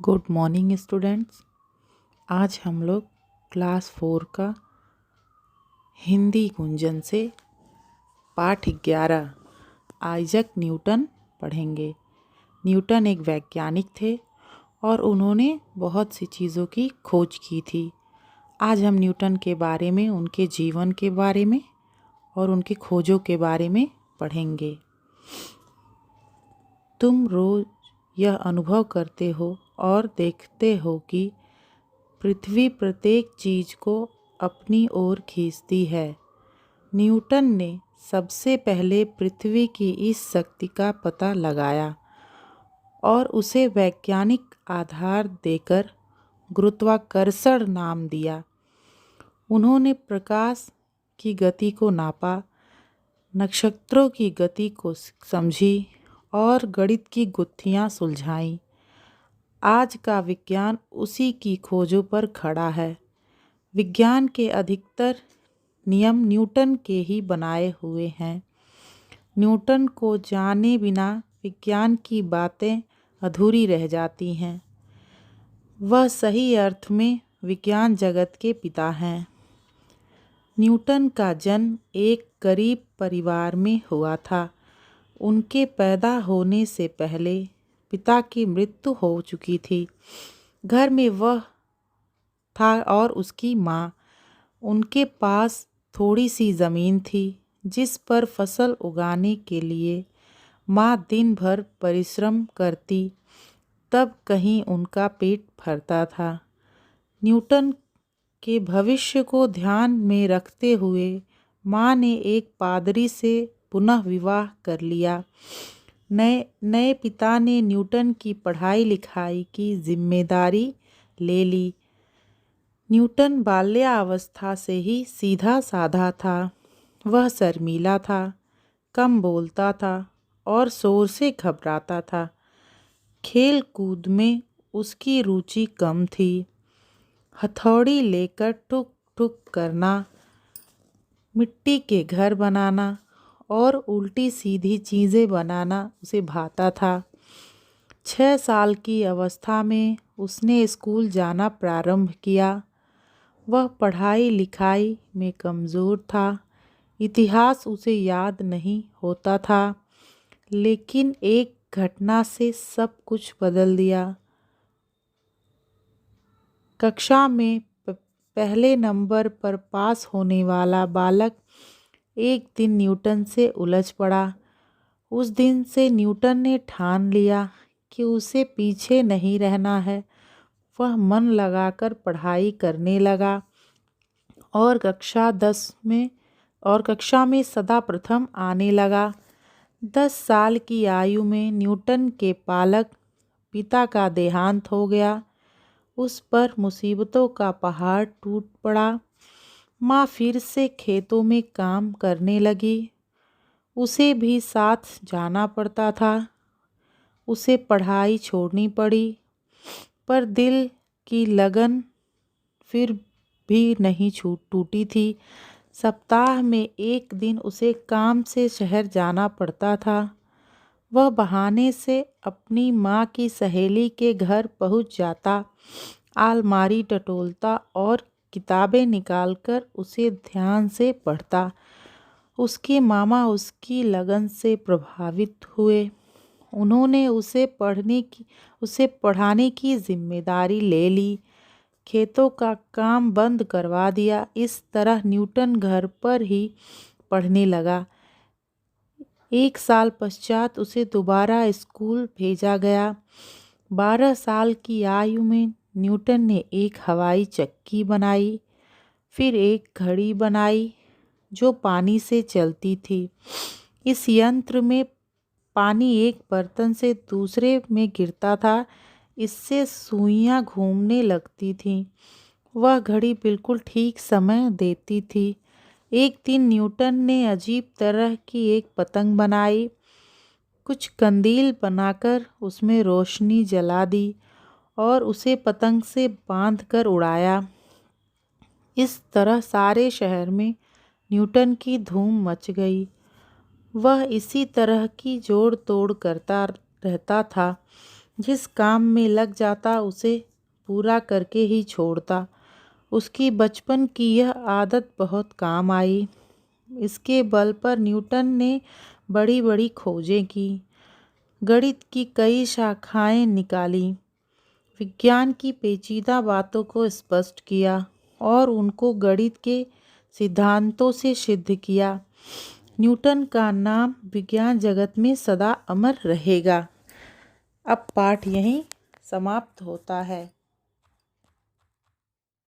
Good morning students. आज हम लोग क्लास 4 का हिंदी गुंजन से पाठ 11 आइजैक न्यूटन पढ़ेंगे। न्यूटन एक वैज्ञानिक थे और उन्होंने बहुत सी चीज़ों की खोज की थी। आज हम न्यूटन के बारे में, उनके जीवन के बारे में और उनकी खोजों के बारे में पढ़ेंगे। तुम रोज यह अनुभव करते हो और देखते हो कि पृथ्वी प्रत्येक चीज को अपनी ओर खींचती है। न्यूटन ने सबसे पहले पृथ्वी की इस शक्ति का पता लगाया और उसे वैज्ञानिक आधार देकर गुरुत्वाकर्षण नाम दिया। उन्होंने प्रकाश की गति को नापा, नक्षत्रों की गति को समझी और गणित की गुत्थियां सुलझाईं। आज का विज्ञान उसी की खोजों पर खड़ा है। विज्ञान के अधिकतर नियम न्यूटन के ही बनाए हुए हैं। न्यूटन को जाने बिना विज्ञान की बातें अधूरी रह जाती हैं। वह सही अर्थ में विज्ञान जगत के पिता हैं। न्यूटन का जन्म एक गरीब परिवार में हुआ था। उनके पैदा होने से पहले पिता की मृत्यु हो चुकी थी। घर में वह था और उसकी माँ। उनके पास थोड़ी सी ज़मीन थी जिस पर फसल उगाने के लिए माँ दिन भर परिश्रम करती, तब कहीं उनका पेट भरता था। न्यूटन के भविष्य को ध्यान में रखते हुए माँ ने एक पादरी से पुनः विवाह कर लिया। नए पिता ने न्यूटन की पढ़ाई लिखाई की जिम्मेदारी ले ली। न्यूटन बाल्यावस्था से ही सीधा साधा था। वह शर्मीला था, कम बोलता था और शोर से घबराता था। खेल कूद में उसकी रुचि कम थी। हथौड़ी लेकर ठुक ठुक करना, मिट्टी के घर बनाना और उल्टी सीधी चीज़ें बनाना उसे भाता था। 6 साल की अवस्था में उसने स्कूल जाना प्रारंभ किया। वह पढ़ाई लिखाई में कमज़ोर था। इतिहास उसे याद नहीं होता था, लेकिन एक घटना से सब कुछ बदल दिया। कक्षा में पहले नंबर पर पास होने वाला बालक एक दिन न्यूटन से उलझ पड़ा। उस दिन से न्यूटन ने ठान लिया कि उसे पीछे नहीं रहना है। वह मन लगाकर पढ़ाई करने लगा और कक्षा में सदा प्रथम आने लगा। 10 साल की आयु में न्यूटन के पालक पिता का देहांत हो गया। उस पर मुसीबतों का पहाड़ टूट पड़ा। माँ फिर से खेतों में काम करने लगी। उसे भी साथ जाना पड़ता था। उसे पढ़ाई छोड़नी पड़ी, पर दिल की लगन फिर भी नहीं टूटी थी। सप्ताह में एक दिन उसे काम से शहर जाना पड़ता था। वह बहाने से अपनी माँ की सहेली के घर पहुँच जाता, अलमारी टटोलता और किताबें निकालकर उसे ध्यान से पढ़ता। उसके मामा उसकी लगन से प्रभावित हुए। उन्होंने उसे पढ़ाने की जिम्मेदारी ले ली। खेतों का काम बंद करवा दिया। इस तरह न्यूटन घर पर ही पढ़ने लगा। 1 साल पश्चात उसे दोबारा स्कूल भेजा गया। 12 साल की आयु में न्यूटन ने एक हवाई चक्की बनाई, फिर एक घड़ी बनाई जो पानी से चलती थी। इस यंत्र में पानी एक बर्तन से दूसरे में गिरता था। इससे सुइयां घूमने लगती थीं। वह घड़ी बिल्कुल ठीक समय देती थी। एक दिन न्यूटन ने अजीब तरह की एक पतंग बनाई। कुछ कंदील बनाकर उसमें रोशनी जला दी और उसे पतंग से बांधकर उड़ाया। इस तरह सारे शहर में न्यूटन की धूम मच गई। वह इसी तरह की जोड़ तोड़ करता रहता था। जिस काम में लग जाता उसे पूरा करके ही छोड़ता। उसकी बचपन की यह आदत बहुत काम आई। इसके बल पर न्यूटन ने बड़ी बड़ी खोजें की, गणित की कई शाखाएं निकाली, विज्ञान की पेचीदा बातों को स्पष्ट किया और उनको गणित के सिद्धांतों से सिद्ध किया। न्यूटन का नाम विज्ञान जगत में सदा अमर रहेगा। अब पाठ यहीं समाप्त होता है।